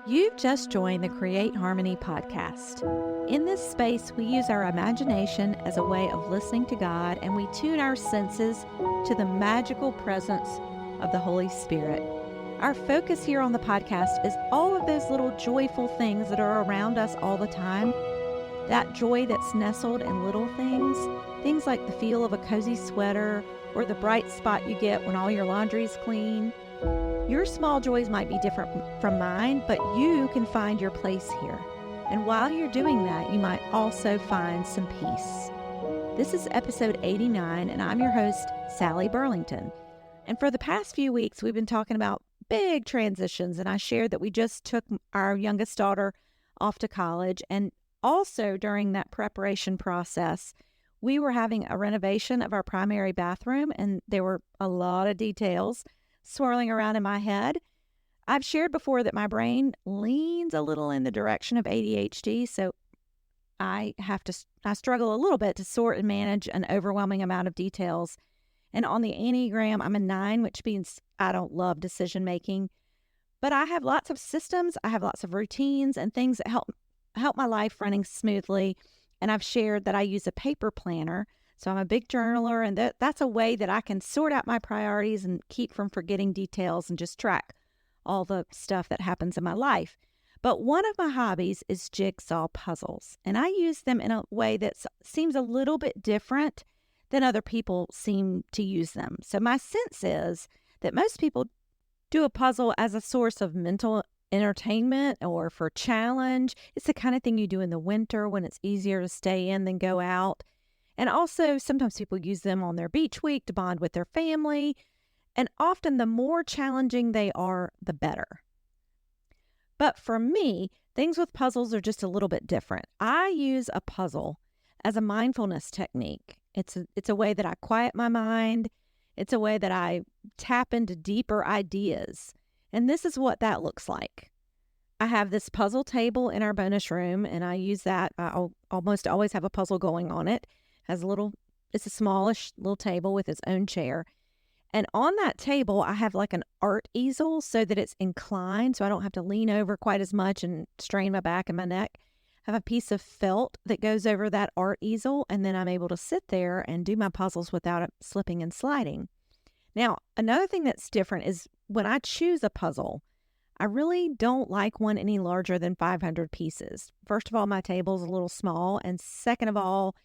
You've just joined the Create Harmony podcast. In this space, we use our imagination as a way of listening to God, and we tune our senses to the magical presence of the Holy Spirit. Our focus here on the podcast is all of those little joyful things that are around us all the time. That joy that's nestled in little things, things like the feel of a cozy sweater or the bright spot you get when all your laundry's clean. Your small joys might be different from mine, but you can find your place here. And while you're doing that, you might also find some peace. This is episode 89, and I'm your host, Sally Burlington. And for the past few weeks, we've been talking about big transitions, and I shared that we just took our youngest daughter off to college. And also during that preparation process, we were having a renovation of our primary bathroom, and there were a lot of details swirling around in my head. I've shared before that my brain leans a little in the direction of ADHD, so I struggle a little bit to sort and manage an overwhelming amount of details. And on the Enneagram, I'm a 9, which means I don't love decision making, but I have lots of systems, I have lots of routines and things that help my life running smoothly. And I've shared that I use a paper planner. So I'm a big journaler, and that's a way that I can sort out my priorities and keep from forgetting details and just track all the stuff that happens in my life. But one of my hobbies is jigsaw puzzles, and I use them in a way that seems a little bit different than other people seem to use them. So my sense is that most people do a puzzle as a source of mental entertainment or for challenge. It's the kind of thing you do in the winter when it's easier to stay in than go out. And also, sometimes people use them on their beach week to bond with their family. And often, the more challenging they are, the better. But for me, things with puzzles are just a little bit different. I use a puzzle as a mindfulness technique. It's a way that I quiet my mind. It's a way that I tap into deeper ideas. And this is what that looks like. I have this puzzle table in our bonus room, and I use that. I'll almost always have a puzzle going on it. It's a smallish little table with its own chair. And on that table, I have like an art easel so that it's inclined, so I don't have to lean over quite as much and strain my back and my neck. I have a piece of felt that goes over that art easel, and then I'm able to sit there and do my puzzles without it slipping and sliding. Now, another thing that's different is when I choose a puzzle, I really don't like one any larger than 500 pieces. First of all, my table's a little small, and second of all,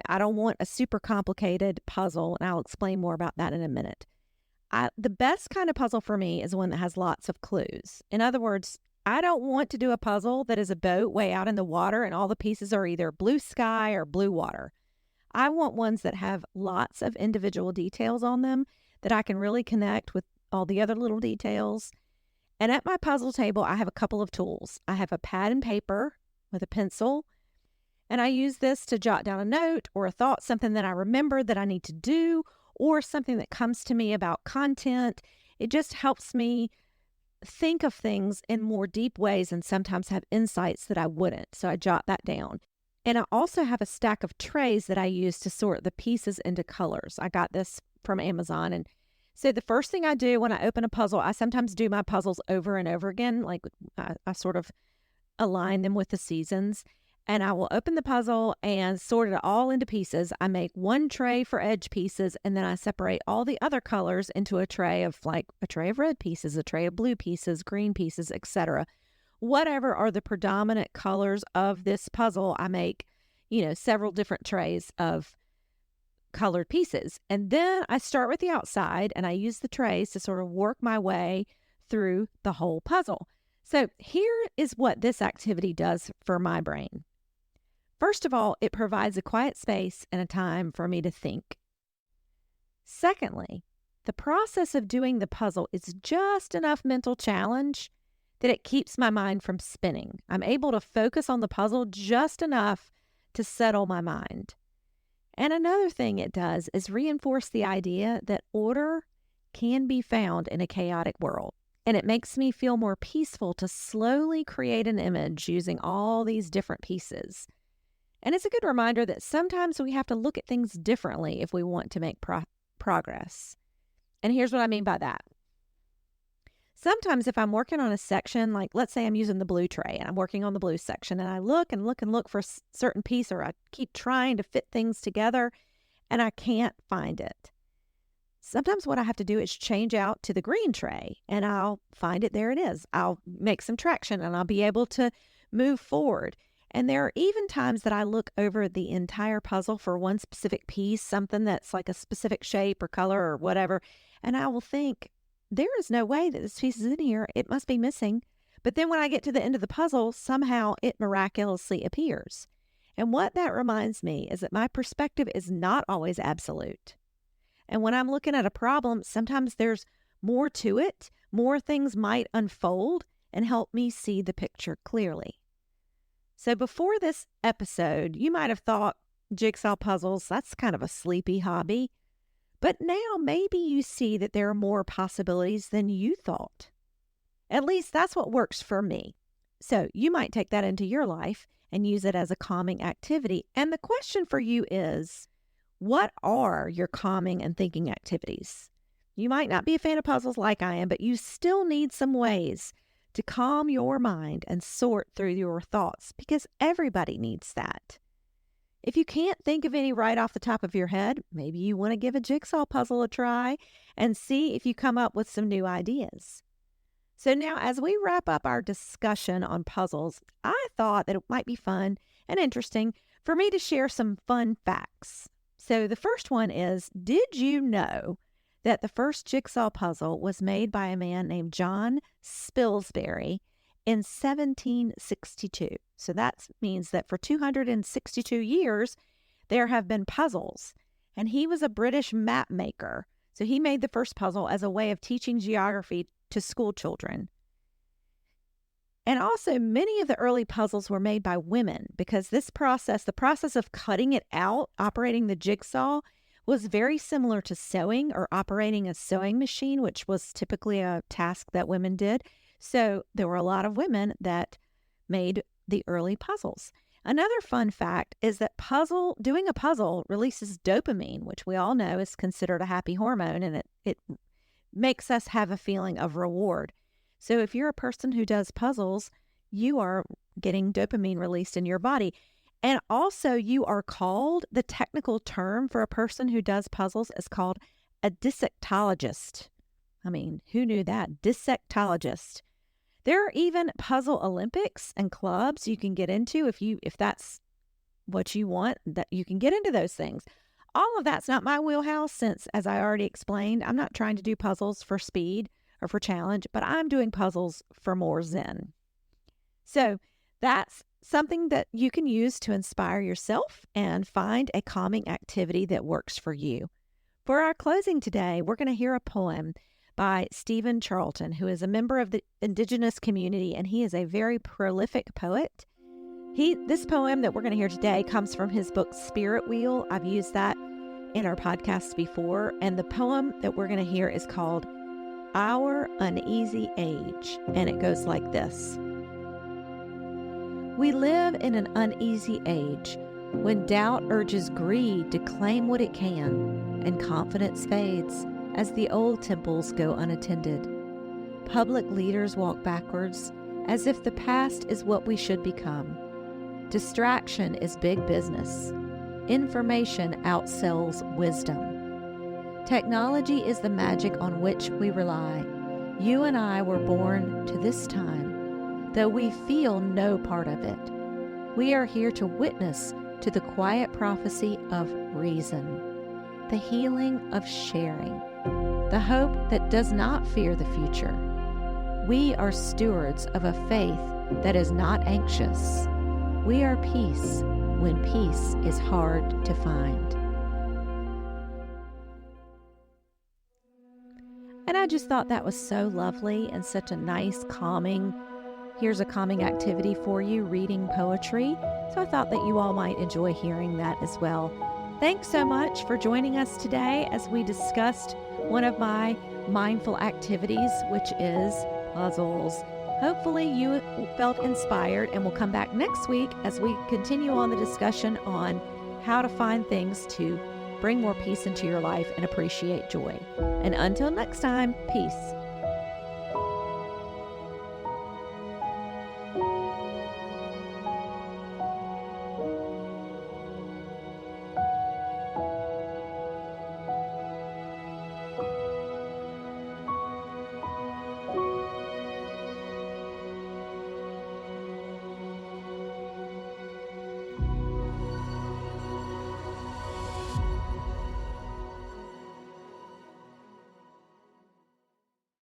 I don't want a super complicated puzzle, and I'll explain more about that in a minute. The best kind of puzzle for me is one that has lots of clues. In other words, I don't want to do a puzzle that is a boat way out in the water and all the pieces are either blue sky or blue water. I want ones that have lots of individual details on them that I can really connect with all the other little details. And at my puzzle table, I have a couple of tools. I have a pad and paper with a pencil, and I use this to jot down a note or a thought, something that I remember that I need to do, or something that comes to me about content. It just helps me think of things in more deep ways and sometimes have insights that I wouldn't. So I jot that down. And I also have a stack of trays that I use to sort the pieces into colors. I got this from Amazon. And so the first thing I do when I open a puzzle, I sometimes do my puzzles over and over again. Like I sort of align them with the seasons. And I will open the puzzle and sort it all into pieces. I make one tray for edge pieces, and then I separate all the other colors into a tray of red pieces, a tray of blue pieces, green pieces, etc. Whatever are the predominant colors of this puzzle, I make, several different trays of colored pieces. And then I start with the outside, and I use the trays to sort of work my way through the whole puzzle. So here is what this activity does for my brain. First of all, it provides a quiet space and a time for me to think. Secondly, the process of doing the puzzle is just enough mental challenge that it keeps my mind from spinning. I'm able to focus on the puzzle just enough to settle my mind. And another thing it does is reinforce the idea that order can be found in a chaotic world. And it makes me feel more peaceful to slowly create an image using all these different pieces. And it's a good reminder that sometimes we have to look at things differently if we want to make progress. And here's what I mean by that. Sometimes if I'm working on a section, like let's say I'm using the blue tray and I'm working on the blue section and I look and look and look for a certain piece, or I keep trying to fit things together and I can't find it. Sometimes what I have to do is change out to the green tray and I'll find it. There it is. I'll make some traction and I'll be able to move forward. And there are even times that I look over the entire puzzle for one specific piece, something that's like a specific shape or color or whatever. And I will think, there is no way that this piece is in here. It must be missing. But then when I get to the end of the puzzle, somehow it miraculously appears. And what that reminds me is that my perspective is not always absolute. And when I'm looking at a problem, sometimes there's more to it. More things might unfold and help me see the picture clearly. So before this episode, you might have thought jigsaw puzzles, that's kind of a sleepy hobby. But now maybe you see that there are more possibilities than you thought. At least that's what works for me. So you might take that into your life and use it as a calming activity. And the question for you is, what are your calming and thinking activities? You might not be a fan of puzzles like I am, but you still need some ways to calm your mind and sort through your thoughts, because everybody needs that. If you can't think of any right off the top of your head, maybe you want to give a jigsaw puzzle a try and see if you come up with some new ideas. So now, as we wrap up our discussion on puzzles, I thought that it might be fun and interesting for me to share some fun facts. So the first one is, did you know that the first jigsaw puzzle was made by a man named John Spilsbury in 1762? So that means that for 262 years, there have been puzzles. And he was a British map maker. So he made the first puzzle as a way of teaching geography to school children. And also, many of the early puzzles were made by women, because this process, the process of cutting it out, operating the jigsaw, was very similar to sewing or operating a sewing machine, which was typically a task that women did. So there were a lot of women that made the early puzzles. Another fun fact is that doing a puzzle releases dopamine, which we all know is considered a happy hormone, and it makes us have a feeling of reward. So if you're a person who does puzzles, you are getting dopamine released in your body. And also the technical term for a person who does puzzles is called a dissectologist. I mean, who knew that? Dissectologist. There are even puzzle Olympics and clubs you can get into if that's what you want, that you can get into those things. All of that's not my wheelhouse, since, as I already explained, I'm not trying to do puzzles for speed or for challenge, but I'm doing puzzles for more zen. So that's something that you can use to inspire yourself and find a calming activity that works for you. For our closing today, we're going to hear a poem by Stephen Charlton, who is a member of the Indigenous community, and he is a very prolific poet. This poem that we're going to hear today comes from his book, Spirit Wheel. I've used that in our podcasts before, and the poem that we're going to hear is called Our Uneasy Age, and it goes like this. We live in an uneasy age when doubt urges greed to claim what it can, and confidence fades as the old temples go unattended. Public leaders walk backwards as if the past is what we should become. Distraction is big business. Information outsells wisdom. Technology is the magic on which we rely. You and I were born to this time, though we feel no part of it. We are here to witness to the quiet prophecy of reason, the healing of sharing, the hope that does not fear the future. We are stewards of a faith that is not anxious. We are peace when peace is hard to find. And I just thought that was so lovely and such a nice here's a calming activity for you, reading poetry. So I thought that you all might enjoy hearing that as well. Thanks so much for joining us today as we discussed one of my mindful activities, which is puzzles. Hopefully you felt inspired, and we'll come back next week as we continue on the discussion on how to find things to bring more peace into your life and appreciate joy. And until next time, peace.